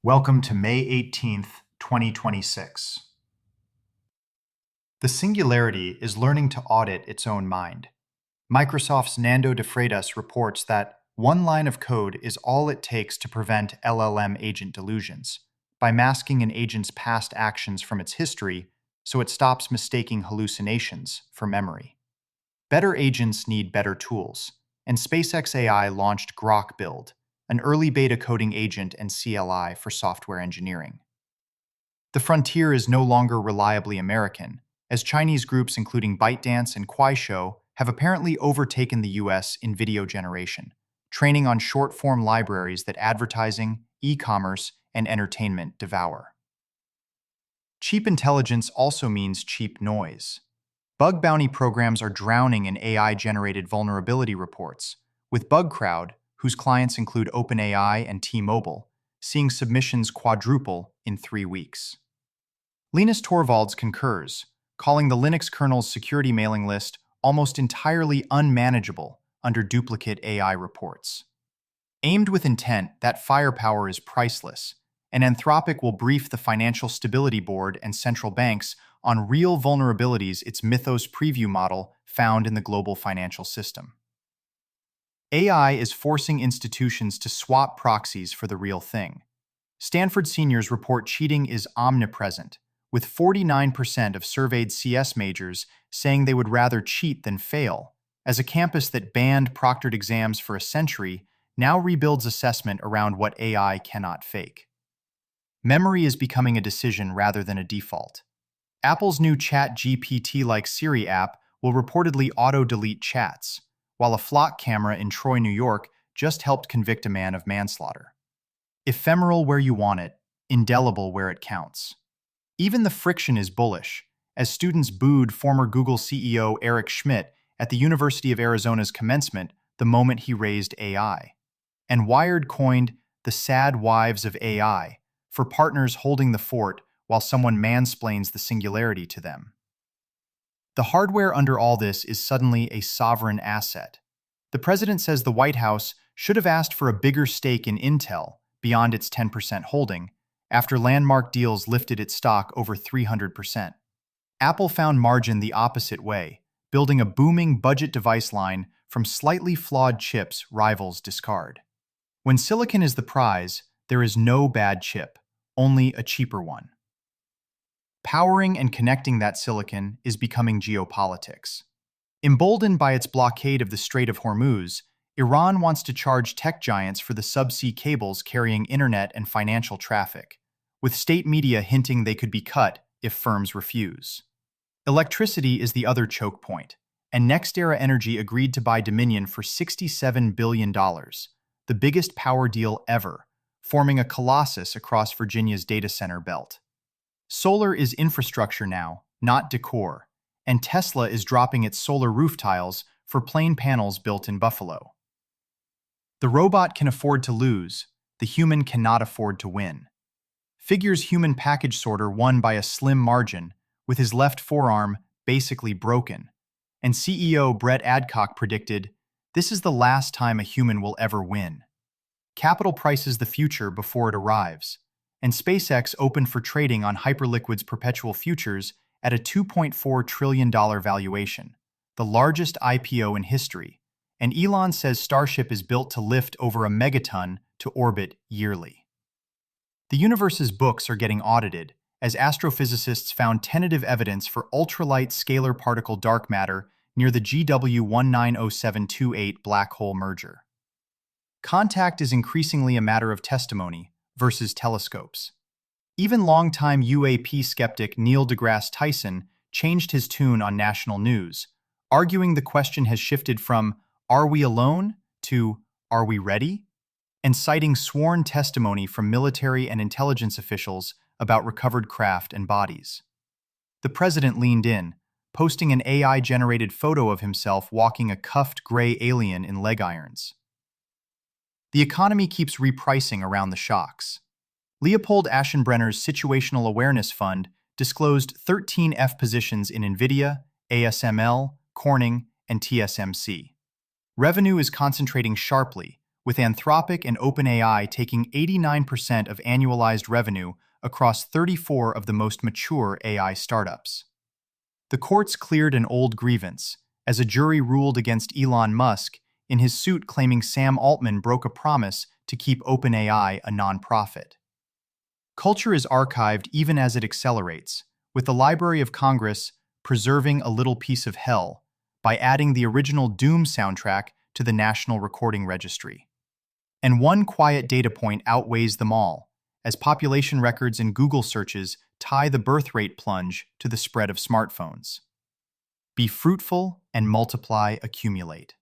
Welcome to May 18th, 2026. The Singularity is learning to audit its own mind. Microsoft's Nando de Freitas reports that one line of code is all it takes to prevent LLM agent delusions, by masking an agent's past actions from its history so it stops mistaking hallucinations for memory. Better agents need better tools, and SpaceX AI launched Grok Build, an early beta coding agent and CLI for software engineering. The frontier is no longer reliably American, as Chinese groups including ByteDance and Kuaishou have apparently overtaken the US in video generation, training on short-form libraries that advertising, e-commerce, and entertainment devour. Cheap intelligence also means cheap noise. Bug bounty programs are drowning in AI-generated vulnerability reports, with BugCrowd, whose clients include OpenAI and T-Mobile, seeing submissions quadruple in 3 weeks. Linus Torvalds concurs, calling the Linux kernel's security mailing list almost entirely unmanageable under duplicate AI reports. Aimed with intent, that firepower is priceless, and Anthropic will brief the Financial Stability Board and central banks on real vulnerabilities its Mythos preview model found in the global financial system. AI is forcing institutions to swap proxies for the real thing. Stanford seniors report cheating is omnipresent, with 49% of surveyed CS majors saying they would rather cheat than fail, as a campus that banned proctored exams for a century now rebuilds assessment around what AI cannot fake. Memory is becoming a decision rather than a default. Apple's new ChatGPT-like Siri app will reportedly auto-delete chats, while a flock camera in Troy, New York just helped convict a man of manslaughter. Ephemeral where you want it, indelible where it counts. Even the friction is bullish, as students booed former Google CEO Eric Schmidt at the University of Arizona's commencement the moment he raised AI. And Wired coined the sad wives of AI for partners holding the fort while someone mansplains the singularity to them. The hardware under all this is suddenly a sovereign asset. The president says the White House should have asked for a bigger stake in Intel beyond its 10% holding, after landmark deals lifted its stock over 300%. Apple found margin the opposite way, building a booming budget device line from slightly flawed chips rivals discard. When silicon is the prize, there is no bad chip, only a cheaper one. Powering and connecting that silicon is becoming geopolitics. Emboldened by its blockade of the Strait of Hormuz, Iran wants to charge tech giants for the subsea cables carrying internet and financial traffic, with state media hinting they could be cut if firms refuse. Electricity is the other choke point, and NextEra Energy agreed to buy Dominion for $67 billion, the biggest power deal ever, forming a colossus across Virginia's data center belt. Solar is infrastructure now, not decor, and Tesla is dropping its solar roof tiles for plain panels built in Buffalo. The robot can afford to lose, the human cannot afford to win. Figure's human package sorter won by a slim margin, with his left forearm basically broken, and CEO Brett Adcock predicted, "This is the last time a human will ever win." Capital prices the future before it arrives, and SpaceX opened for trading on Hyperliquid's perpetual futures at a $2.4 trillion valuation, the largest IPO in history, and Elon says Starship is built to lift over a megaton to orbit yearly. The universe's books are getting audited, as astrophysicists found tentative evidence for ultralight scalar particle dark matter near the GW 190728 black hole merger. Contact is increasingly a matter of testimony versus telescopes. Even longtime UAP skeptic Neil deGrasse Tyson changed his tune on national news, arguing the question has shifted from "Are we alone?" to "Are we ready?" and citing sworn testimony from military and intelligence officials about recovered craft and bodies. The president leaned in, posting an AI-generated photo of himself walking a cuffed gray alien in leg irons. The economy keeps repricing around the shocks. Leopold Aschenbrenner's Situational Awareness Fund disclosed 13 F positions in NVIDIA, ASML, Corning, and TSMC. Revenue is concentrating sharply, with Anthropic and OpenAI taking 89% of annualized revenue across 34 of the most mature AI startups. The courts cleared an old grievance, as a jury ruled against Elon Musk in his suit claiming Sam Altman broke a promise to keep OpenAI a nonprofit. Culture is archived even as it accelerates, with the Library of Congress preserving a little piece of hell by adding the original Doom soundtrack to the National Recording Registry. And one quiet data point outweighs them all, as population records and Google searches tie the birth rate plunge to the spread of smartphones. Be fruitful and multiply accumulate.